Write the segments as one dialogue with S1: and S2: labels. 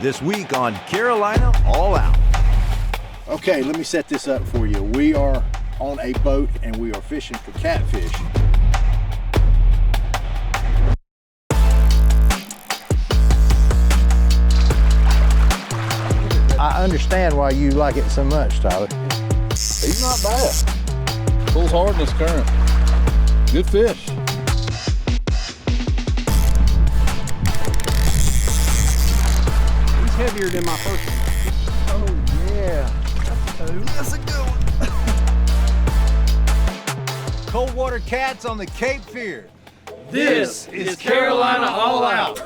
S1: This week on Carolina All Out.
S2: Okay, let me set this up for you. We are on a boat and we are fishing for catfish. I understand why you like it so much, Tyler.
S3: He's not bad. Pulls hard in this current. Good fish.
S4: He's heavier than my first one.
S2: Oh, yeah.
S1: That's a good one. Cold water cats on the Cape Fear.
S4: This is Carolina All Out.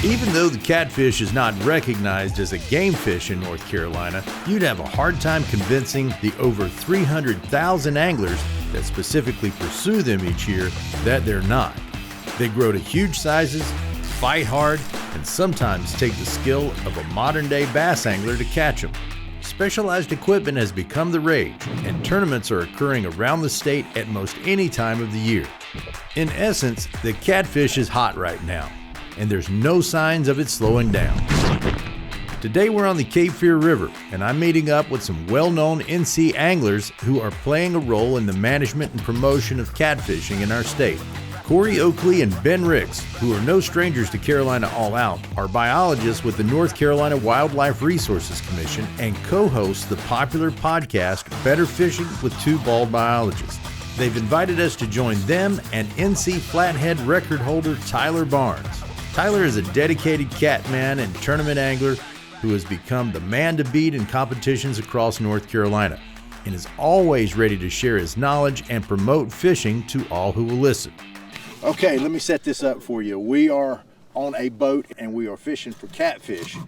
S1: Even though the catfish is not recognized as a game fish in North Carolina, you'd have a hard time convincing the over 300,000 anglers that specifically pursue them each year that they're not. They grow to huge sizes, fight hard, and sometimes take the skill of a modern-day bass angler to catch them. Specialized equipment has become the rage, and tournaments are occurring around the state at most any time of the year. In essence, the catfish is hot right now, and there's no signs of it slowing down. Today we're on the Cape Fear River, and I'm meeting up with some well-known NC anglers who are playing a role in the management and promotion of catfishing in our state. Corey Oakley and Ben Ricks, who are no strangers to Carolina All Out, are biologists with the North Carolina Wildlife Resources Commission and co-host the popular podcast Better Fishing with Two Bald Biologists. They've invited us to join them and NC Flathead record holder Tyler Barnes. Tyler is a dedicated catman and tournament angler who has become the man to beat in competitions across North Carolina and is always ready to share his knowledge and promote fishing to all who will listen.
S2: Okay, let me set this up for you. We are on a boat and we are fishing for catfish,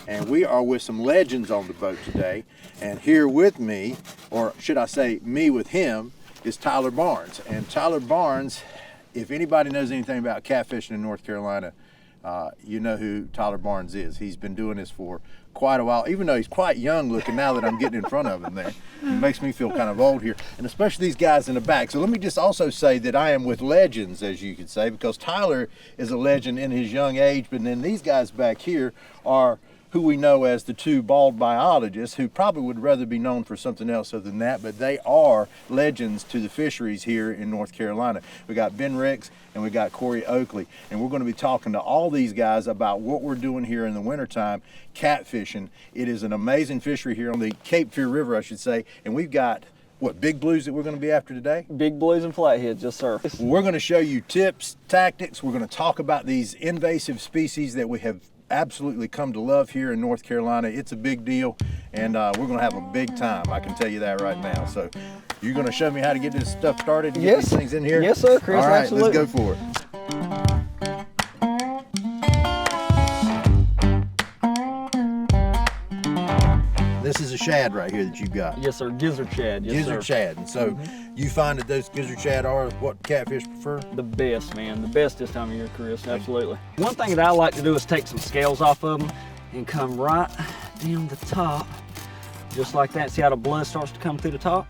S2: and we are with some legends on the boat today. And here with me, or should I say me with him, is Tyler Barnes. And Tyler Barnes, if anybody knows anything about catfishing in North Carolina, you know who Tyler Barnes is. He's been doing this for quite a while, even though he's quite young looking now that I'm getting in front of him there. It makes me feel kind of old here, and especially these guys in the back. So let me just also say that I am with legends, as you could say, because Tyler is a legend in his young age, but then these guys back here are who we know as the Two Bald Biologists, who probably would rather be known for something else other than that, but they are legends to the fisheries here in North Carolina. We got Ben Ricks and we got Corey Oakley, and we're going to be talking to all these guys about what we're doing here in the wintertime, catfishing. It is an amazing fishery here on the Cape Fear River, I should say, and we've got what, big blues that we're going to be after today?
S4: Big blues and flatheads, yes sir.
S2: We're going to show you tips, tactics. We're going to talk about these invasive species that we have absolutely come to love here in North Carolina. It's a big deal, and we're going to have a big time. I can tell you that right now. So you're going to show me how to get this stuff started and get these things in here?
S4: Yes, sir, Chris.
S2: All right,
S4: absolutely.
S2: Let's go for it. This is a shad right here that you've got.
S4: Yes, sir. Gizzard shad. Yes,
S2: Gizzard shad. And so you find that those gizzard shad are what catfish prefer?
S4: The best, man. The best this time of year, Chris. Absolutely. One thing that I like to do is take some scales off of them and come right down the top, just like that. See how the blood starts to come through the top?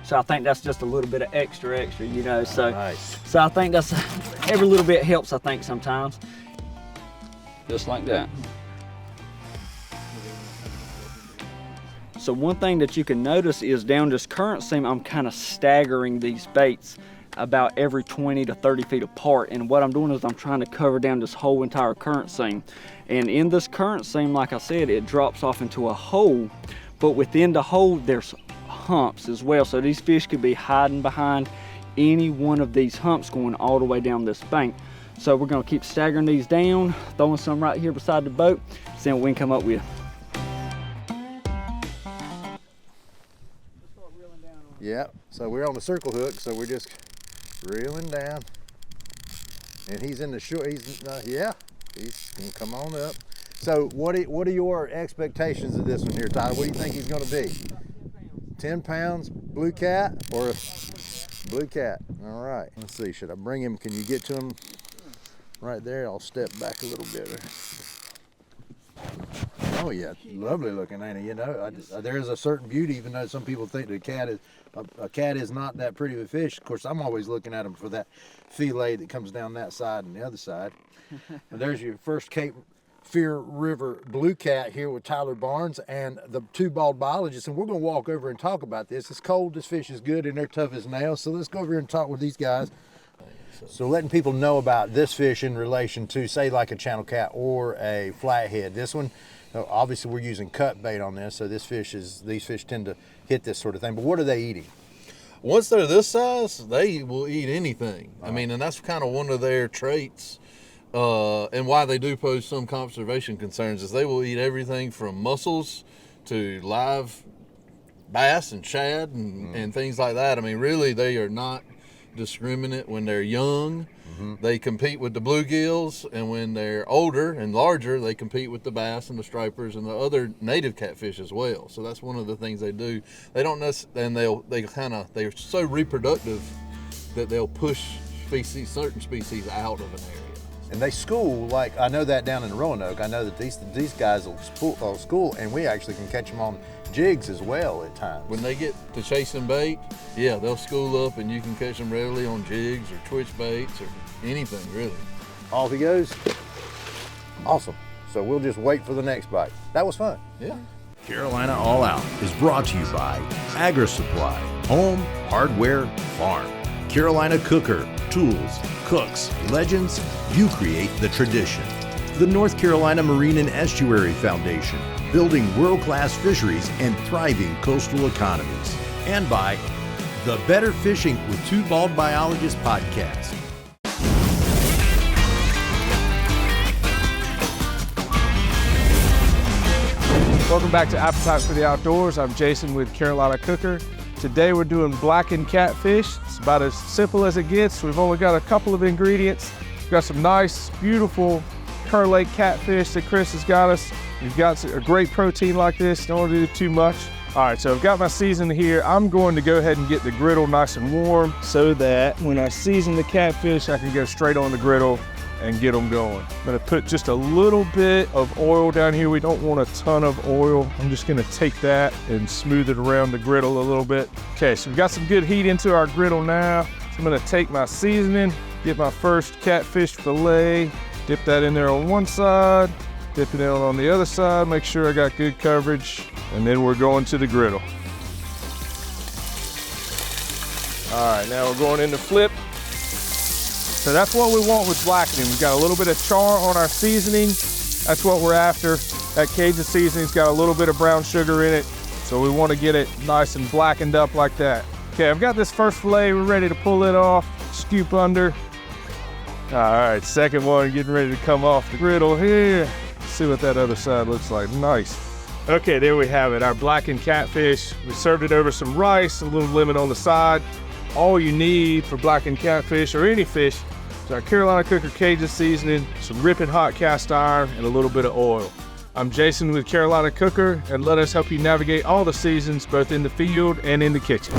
S4: So I think that's just a little bit of extra, you know. So,
S2: nice.
S4: So I think that's every little bit helps. I think sometimes, just like that. So one thing that you can notice is down this current seam, I'm kind of staggering these baits about every 20 to 30 feet apart. And what I'm doing is I'm trying to cover down this whole entire current seam. And in this current seam, like I said, it drops off into a hole. but within the hold there's humps as well. So these fish could be hiding behind any one of these humps going all the way down this bank. So we're gonna keep staggering these down, throwing some right here beside the boat, seeing what we can come up with.
S2: Yeah, so we're on the circle hook, so we're just reeling down. And he's in the shore, he's gonna come on up. So what are your expectations of this one here, Tyler? What do you think he's gonna be? 10 pounds, blue cat, or a blue cat? All right, let's see, should I bring him, can you get to him right there? I'll step back a little bit. Oh yeah, lovely looking, ain't he? You know, there is a certain beauty, even though some people think a cat is not that pretty of a fish. Of course, I'm always looking at them for that fillet that comes down that side and the other side. And there's your first Cape Fear River blue cat here with Tyler Barnes and the Two Bald Biologists, and we're going to walk over and talk about this. It's cold, this fish is good, and they're tough as nails, so let's go over here and talk with these guys. So letting people know about this fish in relation to, say, like a channel cat or a flathead. This one, obviously we're using cut bait on this, so these fish tend to hit this sort of thing, but what are they eating?
S3: Once they're this size, they will eat anything. I mean, and that's kind of one of their traits, and why they do pose some conservation concerns is they will eat everything from mussels to live bass and shad and things like that. I mean, really, they are not discriminate when they're young. They compete with the bluegills, and when they're older and larger, they compete with the bass and the stripers and the other native catfish as well. So that's one of the things they do. They don't necessarily, and they're so reproductive that they'll push certain species out of an area.
S2: And they school, like I know that down in Roanoke. I know that these guys will school, and we actually can catch them on jigs as well at times.
S3: When they get to chasing bait, yeah, they'll school up and you can catch them readily on jigs or twitch baits or anything, really.
S2: Off he goes. Awesome. So we'll just wait for the next bite. That was fun.
S3: Yeah.
S1: Carolina All Out is brought to you by Agri-Supply, Home, Hardware, Farm. Carolina Cooker, Tools, Cooks, Legends, you create the tradition. The North Carolina Marine and Estuary Foundation, building world-class fisheries and thriving coastal economies. And by the Better Fishing with Two Bald Biologists Podcast.
S5: Welcome back to Appetite for the Outdoors. I'm Jason with Carolina Cooker. Today we're doing blackened catfish. It's about as simple as it gets. We've only got a couple of ingredients. We've got some nice, beautiful Kerr Lake catfish that Chris has got us. We've got a great protein like this, don't want to do too much. All right, so I've got my seasoning here. I'm going to go ahead and get the griddle nice and warm so that when I season the catfish, I can go straight on the griddle and get them going. I'm gonna put just a little bit of oil down here. We don't want a ton of oil. I'm just gonna take that and smooth it around the griddle a little bit. Okay, so we've got some good heat into our griddle now. So I'm gonna take my seasoning, get my first catfish fillet, dip that in there on one side, dip it in on the other side, make sure I got good coverage, and then we're going to the griddle. All right, now we're going into flip. So that's what we want with blackening. We've got a little bit of char on our seasoning. That's what we're after. That Cajun seasoning's got a little bit of brown sugar in it, so we want to get it nice and blackened up like that. Okay, I've got this first fillet. We're ready to pull it off, scoop under. All right, second one getting ready to come off the griddle here. Let's see what that other side looks like. Nice. Okay, there we have it, our blackened catfish. We served it over some rice, a little lemon on the side. All you need for blackened catfish or any fish is our Carolina Cooker Cajun seasoning, some ripping hot cast iron, and a little bit of oil. I'm Jason with Carolina Cooker, and let us help you navigate all the seasons, both in the field and in the kitchen.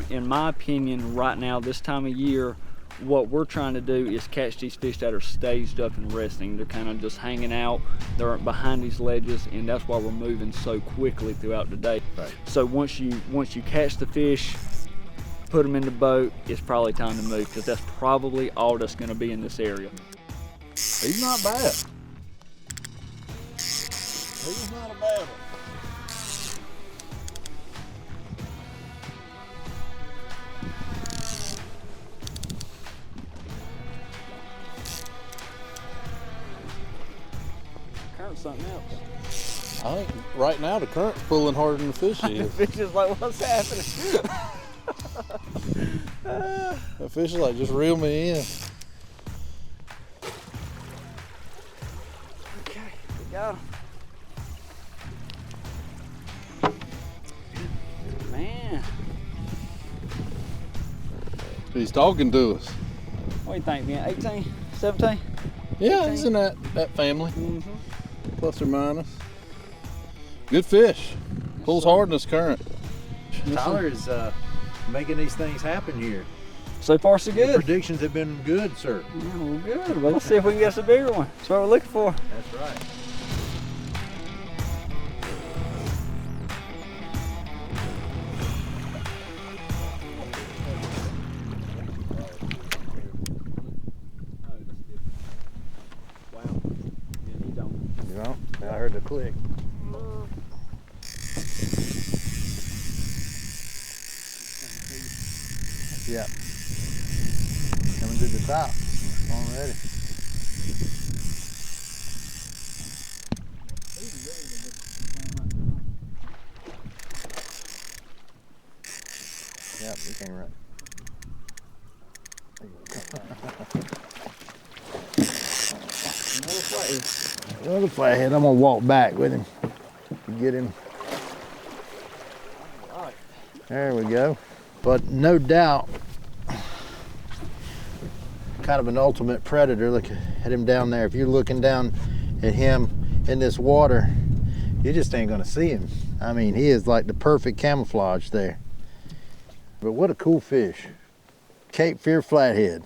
S4: In my opinion, right now, this time of year, what we're trying to do is catch these fish that are staged up and resting. They're kind of just hanging out. They're behind these ledges, and that's why we're moving so quickly throughout the day.
S2: Right.
S4: So once you catch the fish, put them in the boat, it's probably time to move, because that's probably all that's going to be in this area.
S3: He's not bad. He's not a bad one.
S4: current's something else.
S3: I think right now the current's pulling harder than the fish is.
S4: The fish is like, what's happening?
S3: The fish is like, just reel me in.
S4: Okay, we got him. Man,
S3: He's talking to us.
S4: what do you think, man? 18, 17?
S3: Yeah, he's in that family,
S4: Mm-hmm.
S3: plus or minus. Good fish. Pulls hard in this current.
S1: Tyler is making these things happen here.
S4: So far, so
S1: The
S4: good.
S1: predictions have been good, sir.
S4: Yeah, well, good. Well, let's see if we can get us a bigger one. That's what we're looking for.
S1: That's right.
S4: Wow. Yeah, he's on.
S1: You know, I heard the click. Yeah. Coming to the top already. Yep, you can't run. Another flathead. I'm gonna walk back with him to get him. There we go. But no doubt, kind of an ultimate predator. Look at him down there. If you're looking down at him in this water, you just ain't gonna see him. I mean, he is like the perfect camouflage there. But what a cool fish. Cape Fear Flathead.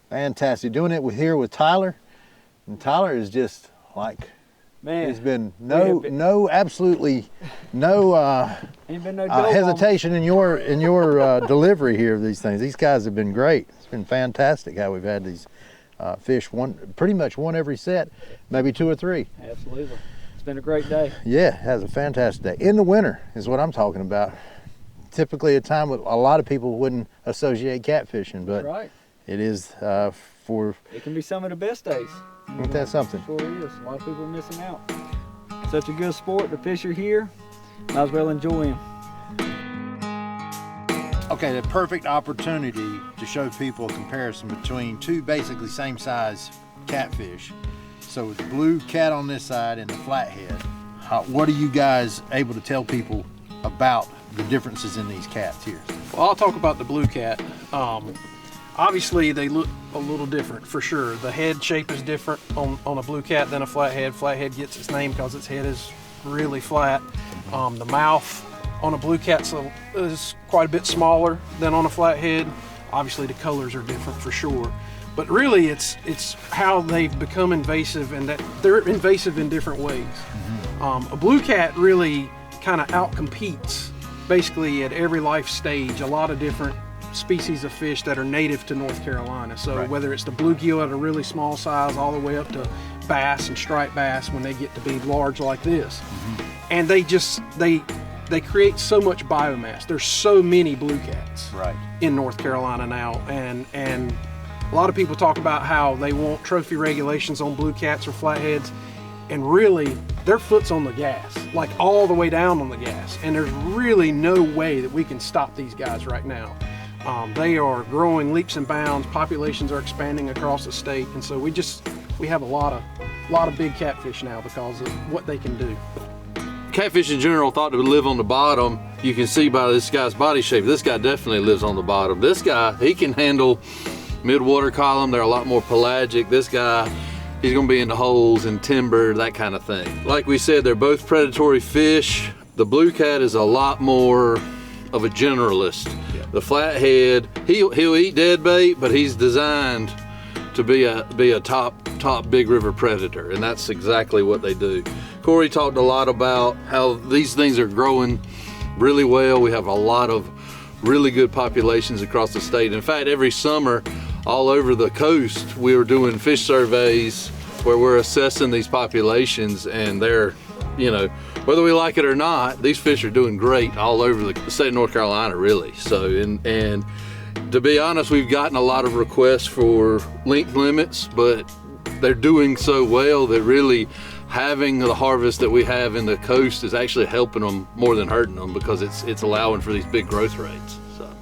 S1: Fantastic. Doing it here with Tyler. And Tyler is just like,
S4: Man,
S1: there's been
S4: absolutely
S1: no
S4: ain't been no dope on
S1: hesitation in your delivery here of these things. These guys have been great. It's been fantastic how we've had these fish, pretty much one every set, maybe 2 or 3.
S4: Absolutely. It's been a great day.
S1: Yeah, it has a fantastic day. In the winter is what I'm talking about. Typically a time when a lot of people wouldn't associate catfishing, but
S4: That's right.
S1: it is for,
S4: It can be some of the best days.
S1: ain't that something?
S4: Sure is. A lot of people are missing out. Such a good sport. The fish are here. Might as well enjoy them.
S2: Okay, the perfect opportunity to show people a comparison between two basically same size catfish. So with the blue cat on this side and the flathead, what are you guys able to tell people about the differences in these cats here?
S6: Well, I'll talk about the blue cat. Obviously, they look a little different for sure. The head shape is different on a blue cat than a flathead. Flathead gets its name because its head is really flat. The mouth on a blue cat is quite a bit smaller than on a flathead. Obviously, the colors are different for sure. But really, it's how they've become invasive, and that they're invasive in different ways. A blue cat really kind of outcompetes basically at every life stage a lot of different species of fish that are native to North Carolina. So whether it's the bluegill at a really small size all the way up to bass and striped bass when they get to be large like this. And they create so much biomass. There's so many blue cats in North Carolina now, and a lot of people talk about how they want trophy regulations on blue cats or flatheads, and really their foot's on the gas, like all the way down on the gas, and there's really no way that we can stop these guys right now. They are growing leaps and bounds. Populations are expanding across the state, and so we have a lot of big catfish now because of what they can do.
S3: Catfish in general thought to live on the bottom. You can see by this guy's body shape, this guy definitely lives on the bottom. This guy, he can handle mid-water column. They're a lot more pelagic. This guy, he's gonna be in the holes and timber, that kind of thing. Like we said, they're both predatory fish. The blue cat is a lot more of a generalist. The flathead, he'll eat dead bait, but he's designed to be a top big river predator, and that's exactly what they do. Corey talked a lot about how these things are growing really well. We have a lot of really good populations across the state. In fact, every summer all over the coast, we are doing fish surveys where we're assessing these populations, and they're, whether we like it or not, these fish are doing great all over the state of North Carolina, really. So, and to be honest, we've gotten a lot of requests for length limits, but they're doing so well that really having the harvest that we have in the coast is actually helping them more than hurting them, because it's allowing for these big growth rates. So.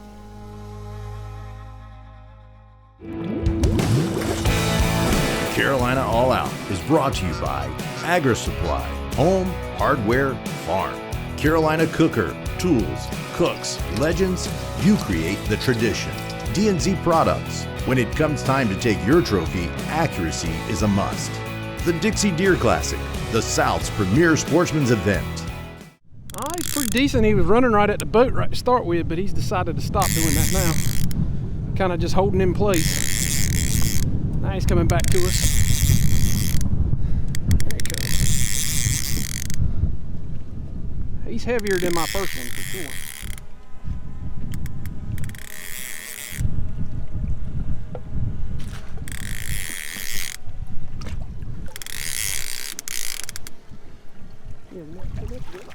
S1: Carolina All Out is brought to you by AgriSupply, Home, Hardware, Farm, Carolina Cooker, Tools, Cooks, Legends, you create the tradition. D&Z Products, when it comes time to take your trophy, accuracy is a must. The Dixie Deer Classic, the South's premier sportsman's event.
S6: He's pretty decent. He was running right at the boat right to start with, but he's decided to stop doing that now. Kind of just holding in place. Now he's coming back to us. There he goes. He's heavier than my first one for sure.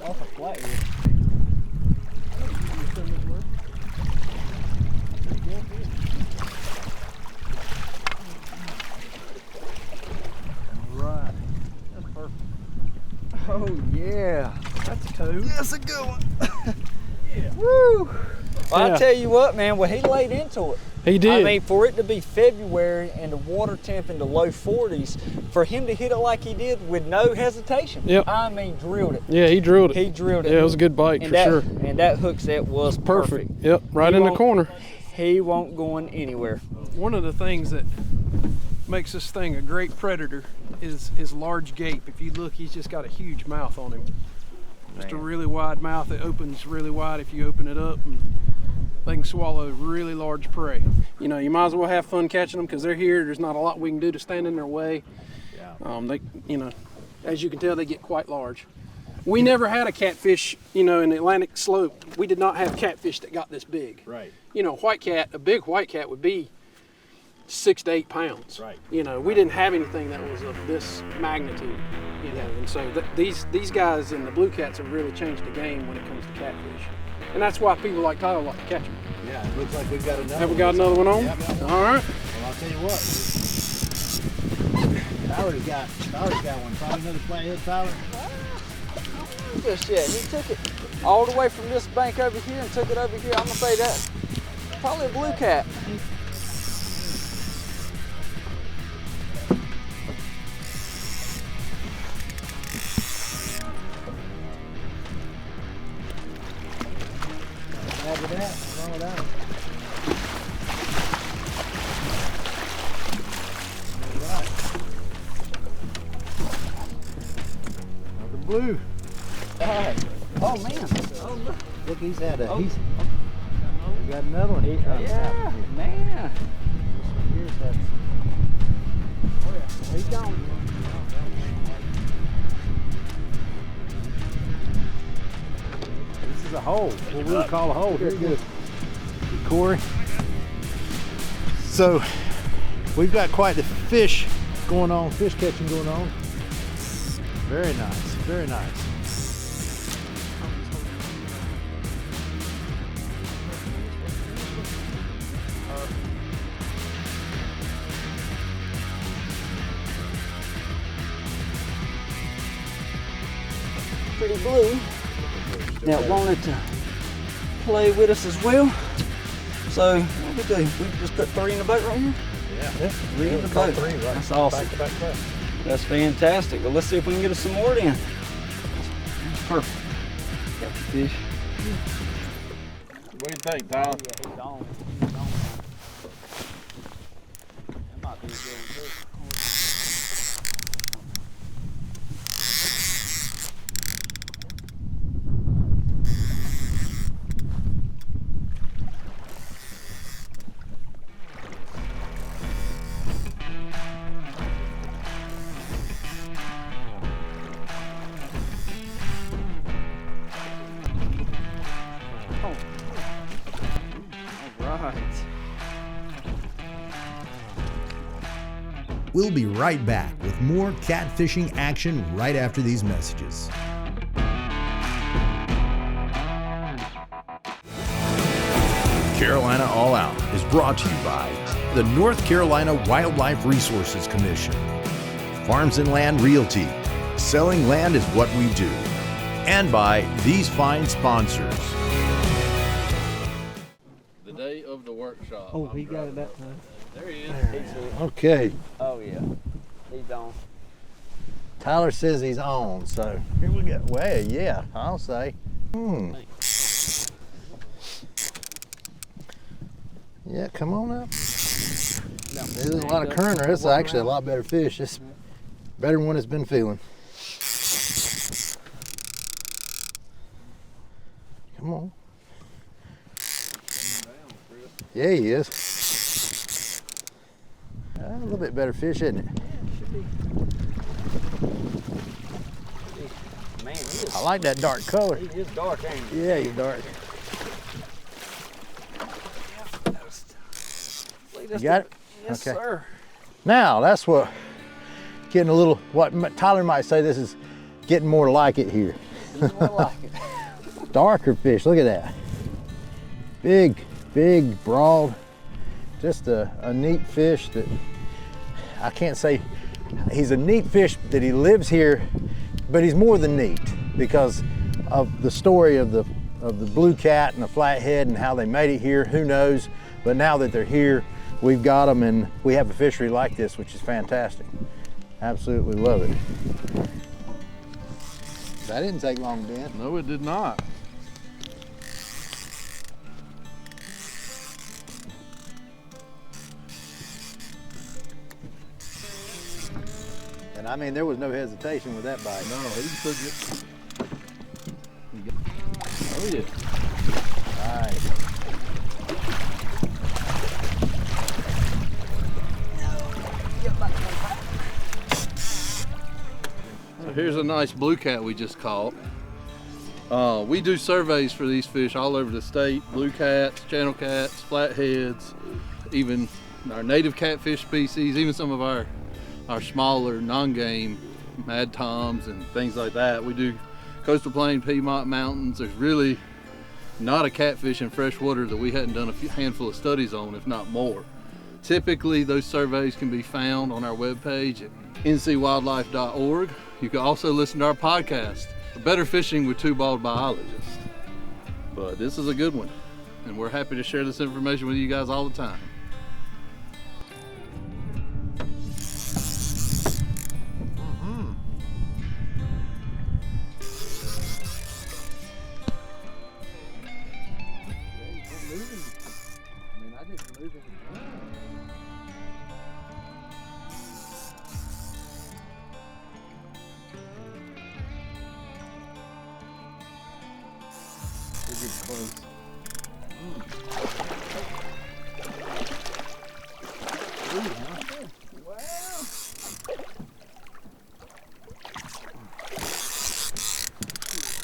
S4: Off a flathead.
S2: Right. That's perfect.
S4: Oh yeah,
S6: That's a toad.
S4: that's a good one. Woo! Well,
S6: Yeah.
S4: I tell you what, man. Well, he laid into it.
S6: He did.
S4: I mean, for it to be February and the water temp in the low 40s, for him to hit it like he did with no hesitation.
S6: Yep.
S4: I mean, drilled it.
S6: Yeah, he drilled it.
S4: He drilled it.
S6: Yeah, it was a good bite
S4: and
S6: for
S4: that,
S6: sure.
S4: And that hook set was
S6: Perfect.
S4: perfect.
S6: Yep, right
S4: He
S6: in the
S4: won't-
S6: corner.
S4: He won't going anywhere.
S6: One of the things that makes this thing a great predator is his large gape. If you look, he's just got a huge mouth on him. Just a really wide mouth that opens really wide if you open it up. And they can swallow really large prey. You know, you might as well have fun catching them because they're here. There's not a lot we can do to stand in their way. They, you know, as you can tell, they get quite large. We never had a catfish, you know, in the Atlantic slope. We did not have catfish that got this big.
S2: Right.
S6: You know, white cat, a big white cat would be 6 to 8 pounds.
S2: Right.
S6: You know, we didn't have anything that was of this magnitude. You know, and so these guys and the blue cats have really changed the game when it comes to catfish, and that's why people like Tyler like to catch them.
S2: Yeah, it looks like we've got another
S6: Have we got another one on?
S2: Yeah,
S6: All right.
S2: well, I'll tell you what. Tyler's got one. Probably another flathead, Tyler.
S4: Just yet. He took it all the way from this bank over here and took it over here. I'm gonna say that probably a blue cat.
S2: Add to that. What's wrong with that one? All right. Another blue.
S4: Oh man. Oh look.
S2: Look, he's had a.
S4: Oh.
S2: He's. We got another one. He's trying to
S4: Yeah,
S2: stop here.
S4: man.
S2: Here's that.
S6: Oh yeah. He's gone.
S2: This is a hole. What we would call a hole. Here it goes. Corey. So we've got quite the fish going on, fish catching going on. Very nice, very nice.
S4: Pretty blue. That wanted to play with us as well. So what we do? We just put 3 in the boat right here.
S2: Yeah.
S4: 3 in the boat. That's awesome.
S2: Back.
S4: That's fantastic. Well, let's see if we can get us some more in. That's perfect. Got the fish.
S3: What do you think, Tyler?
S4: Yeah, he's on. That might be a good one too. Right.
S1: We'll be right back with more catfishing action right after these messages. Carolina All Out is brought to you by the North Carolina Wildlife Resources Commission, Farms and Land Realty, selling land is what we do, and by these fine sponsors.
S3: The day of the workshop.
S4: Oh, he got it that time.
S3: There he is.
S2: Okay.
S4: Oh yeah, he's on.
S2: Tyler says he's on, so here we go. Well, yeah, I'll say. Yeah, come on up. There's a lot of current. This is actually a lot better fish. It's better than one it's been feeling. Come on. Yeah, he is. A little bit better fish, isn't it?
S4: Man, he is,
S2: I like that dark color.
S4: he is dark, ain't he?
S2: Yeah, he's dark. You got it?
S4: Yes,
S2: Okay.
S4: sir.
S2: Now, that's what getting a little, what Tyler might say, this is getting more like it here.
S4: I like it.
S2: Darker fish, look at that. Big, broad. Just a neat fish that, I can't say, he's a neat fish that he lives here, but he's more than neat because of the story of the blue cat and the flathead and how they made it here, who knows. But now that they're here, we've got them and we have a fishery like this, which is fantastic. Absolutely love it. That didn't take long, Ben.
S3: No, it did not.
S2: And I mean, there was no hesitation with that bite.
S3: No, he took it. Oh yeah.
S2: Nice.
S3: So here's a nice blue cat we just caught. We do surveys for these fish all over the state. Blue cats, channel cats, flatheads, even our native catfish species, even some of our smaller non-game mad toms and things like that. We do coastal plain, Piedmont mountains. There's really not a catfish in fresh water that we hadn't done a handful of studies on, if not more. Typically, those surveys can be found on our webpage at ncwildlife.org. You can also listen to our podcast, Better Fishing with Two Bald Biologists. But this is a good one, and we're happy to share this information with you guys all the time.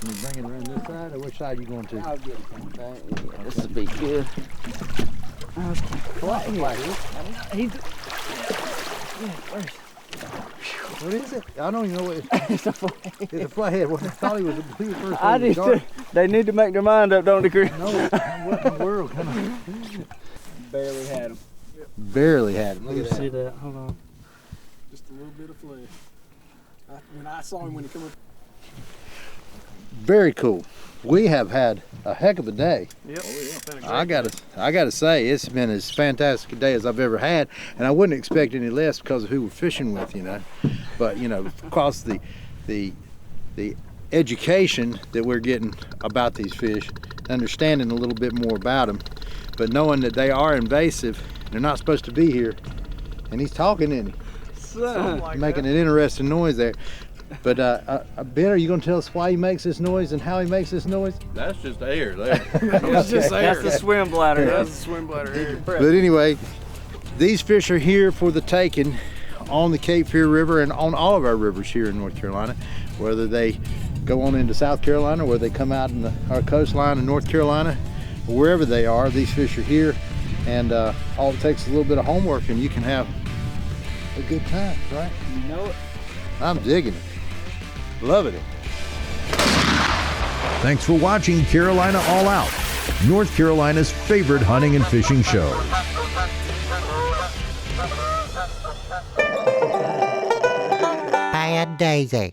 S2: You bring it around this side, or which side are you going to?
S4: I'll get it. Yeah, this will be good. He's.
S2: What is it? I don't even know what it is.
S4: It's a flathead.
S2: It's a flathead. What I thought he was a blue first.
S4: I just. They need to make their mind up, don't they, Chris?
S2: No, what in the world? Come on.
S4: Barely had him.
S2: Barely had him. Look at
S4: See
S2: that.
S4: that? Hold on.
S6: Just a little bit of flesh. When I saw him when he came up.
S2: Very cool. We have had a heck of a day.
S6: Yep.
S2: I gotta say, it's been as fantastic a day as I've ever had, and I wouldn't expect any less because of who we're fishing with, you know. But you know, because the education that we're getting about these fish, understanding a little bit more about them, but knowing that they are invasive, they're not supposed to be here. And he's talking, isn't he? Making an interesting noise there. But Ben, are you going to tell us why he makes this noise and how he makes this noise?
S3: That's just air there.
S6: It's just air.
S4: That's the swim bladder.
S6: That's the swim bladder here.
S2: But anyway, these fish are here for the taking on the Cape Fear River and on all of our rivers here in North Carolina, whether they go on into South Carolina, or they come out in our coastline in North Carolina, or wherever they are, these fish are here. And all it takes is a little bit of homework and you can have a good time, right?
S4: You know it.
S2: I'm digging it. Loving it.
S1: Thanks for watching Carolina All Out, North Carolina's favorite hunting and fishing show.
S7: Bad Daisy.